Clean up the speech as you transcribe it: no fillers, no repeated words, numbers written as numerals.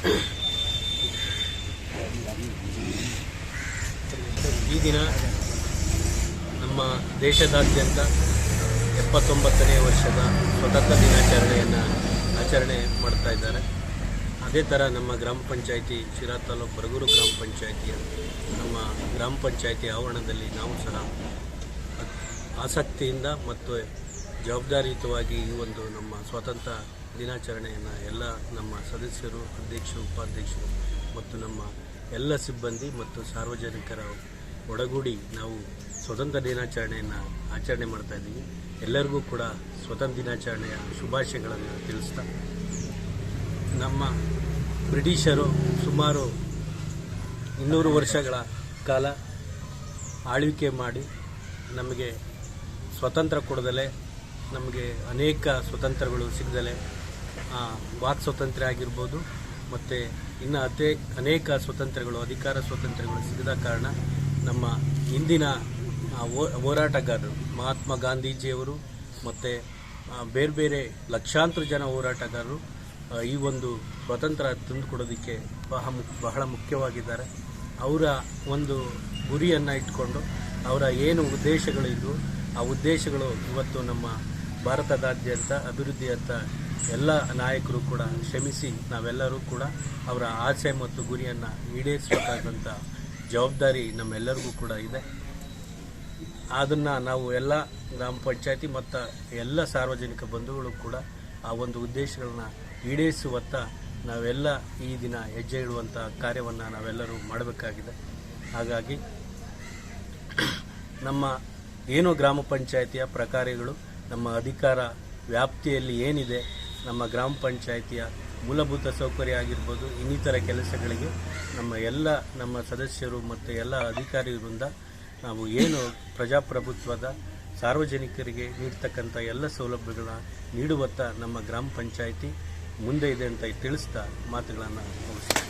ಈ ದಿನ ನಮ್ಮ ದೇಶದಾದ್ಯಂತ 79ನೇ ವರ್ಷದ ಸ್ವತಂತ್ರ ದಿನಾಚರಣೆಯನ್ನು ಆಚರಣೆ ಮಾಡ್ತಾ ಇದ್ದಾರೆ. ಅದೇ ಥರ ನಮ್ಮ ಗ್ರಾಮ ಪಂಚಾಯಿತಿ ಶಿರಾ ತಾಲೂಕು ಬರಗೂರು ಗ್ರಾಮ ಪಂಚಾಯಿತಿಯ ನಮ್ಮ ಗ್ರಾಮ ಪಂಚಾಯಿತಿ ಆವರಣದಲ್ಲಿ ನಾವು ಸಹ ಆಸಕ್ತಿಯಿಂದ ಮತ್ತು ಜವಾಬ್ದಾರಿಯುತವಾಗಿ ಈ ಒಂದು ನಮ್ಮ ಸ್ವಾತಂತ್ರ್ಯ ದಿನಾಚರಣೆಯನ್ನು ಎಲ್ಲ ನಮ್ಮ ಸದಸ್ಯರು, ಅಧ್ಯಕ್ಷರು, ಉಪಾಧ್ಯಕ್ಷರು ಮತ್ತು ನಮ್ಮ ಎಲ್ಲ ಸಿಬ್ಬಂದಿ ಮತ್ತು ಸಾರ್ವಜನಿಕರ ಒಡಗೂಡಿ ನಾವು ಸ್ವತಂತ್ರ ದಿನಾಚರಣೆಯನ್ನು ಆಚರಣೆ ಮಾಡ್ತಾ ಇದ್ದೀವಿ. ಎಲ್ಲರಿಗೂ ಕೂಡ ಸ್ವತಂತ್ರ ದಿನಾಚರಣೆಯ ಶುಭಾಶಯಗಳನ್ನು ತಿಳಿಸ್ತಾ, ನಮ್ಮ ಬ್ರಿಟಿಷರು ಸುಮಾರು 200 ವರ್ಷಗಳ ಕಾಲ ಆಳ್ವಿಕೆ ಮಾಡಿ ನಮಗೆ ಸ್ವಾತಂತ್ರ್ಯ ಕೊಡದಲೇ, ನಮಗೆ ಅನೇಕ ಸ್ವತಂತ್ರಗಳು ಸಿಗದಲೇ, ವಾಕ್ ಸ್ವಾತಂತ್ರ್ಯ ಆಗಿರ್ಬೋದು ಮತ್ತು ಇನ್ನು ಅನೇಕ ಸ್ವಾತಂತ್ರ್ಯಗಳು, ಅಧಿಕಾರ ಸ್ವಾತಂತ್ರ್ಯಗಳು ಸಿಗದ ಕಾರಣ ನಮ್ಮ ಇಂದಿನ ಹೋರಾಟಗಾರರು ಮಹಾತ್ಮ ಗಾಂಧೀಜಿಯವರು ಮತ್ತು ಬೇರೆ ಬೇರೆ ಲಕ್ಷಾಂತರ ಜನ ಹೋರಾಟಗಾರರು ಈ ಒಂದು ಸ್ವಾತಂತ್ರ್ಯ ತಂದುಕೊಡೋದಕ್ಕೆ ಬಹಳ ಮುಖ್ಯವಾಗಿದ್ದಾರೆ. ಅವರ ಒಂದು ಗುರಿಯನ್ನು ಇಟ್ಕೊಂಡು ಅವರ ಏನು ಉದ್ದೇಶಗಳಿದ್ವು ಆ ಉದ್ದೇಶಗಳು ಇವತ್ತು ನಮ್ಮ ಭಾರತದಾದ್ಯಂತ ಅಭಿವೃದ್ಧಿಯತ್ತ ಎಲ್ಲ ನಾಯಕರು ಕೂಡ ಶ್ರಮಿಸಿ ನಾವೆಲ್ಲರೂ ಕೂಡ ಅವರ ಆಸೆ ಮತ್ತು ಗುರಿಯನ್ನು ಈಡೇರಿಸಬೇಕಾದಂಥ ಜವಾಬ್ದಾರಿ ನಮ್ಮೆಲ್ಲರಿಗೂ ಕೂಡ ಇದೆ. ಅದನ್ನು ನಾವು ಎಲ್ಲ ಗ್ರಾಮ ಪಂಚಾಯತಿ ಮತ್ತು ಎಲ್ಲ ಸಾರ್ವಜನಿಕ ಬಂಧುಗಳು ಕೂಡ ಆ ಒಂದು ಉದ್ದೇಶಗಳನ್ನ ಈಡೇರಿಸುವತ್ತ ನಾವೆಲ್ಲ ಈ ದಿನ ಹೆಜ್ಜೆ ಇಡುವಂಥ ಕಾರ್ಯವನ್ನು ನಾವೆಲ್ಲರೂ ಮಾಡಬೇಕಾಗಿದೆ. ಹಾಗಾಗಿ ನಮ್ಮ ಏನು ಗ್ರಾಮ ಪಂಚಾಯಿತಿಯ ಪ್ರಕಾರಗಳು, ನಮ್ಮ ಅಧಿಕಾರ ವ್ಯಾಪ್ತಿಯಲ್ಲಿ ಏನಿದೆ, ನಮ್ಮ ಗ್ರಾಮ ಪಂಚಾಯಿತಿಯ ಮೂಲಭೂತ ಸೌಕರ್ಯ ಆಗಿರ್ಬೋದು, ಇನ್ನಿತರ ಕೆಲಸಗಳಿಗೆ ನಮ್ಮ ಸದಸ್ಯರು ಮತ್ತು ಎಲ್ಲ ಅಧಿಕಾರಿಗಳಿಂದ ನಾವು ಏನು ಪ್ರಜಾಪ್ರಭುತ್ವದ ಸಾರ್ವಜನಿಕರಿಗೆ ನೀಡ್ತಕ್ಕಂಥ ಎಲ್ಲ ಸೌಲಭ್ಯಗಳನ್ನ ನೀಡುವತ್ತ ನಮ್ಮ ಗ್ರಾಮ ಪಂಚಾಯಿತಿ ಮುಂದೆ ಇದೆ ಅಂತ ತಿಳಿಸ್ತಾ ಮಾತುಗಳನ್ನು ಮುಗಿಸ್ತೀನಿ.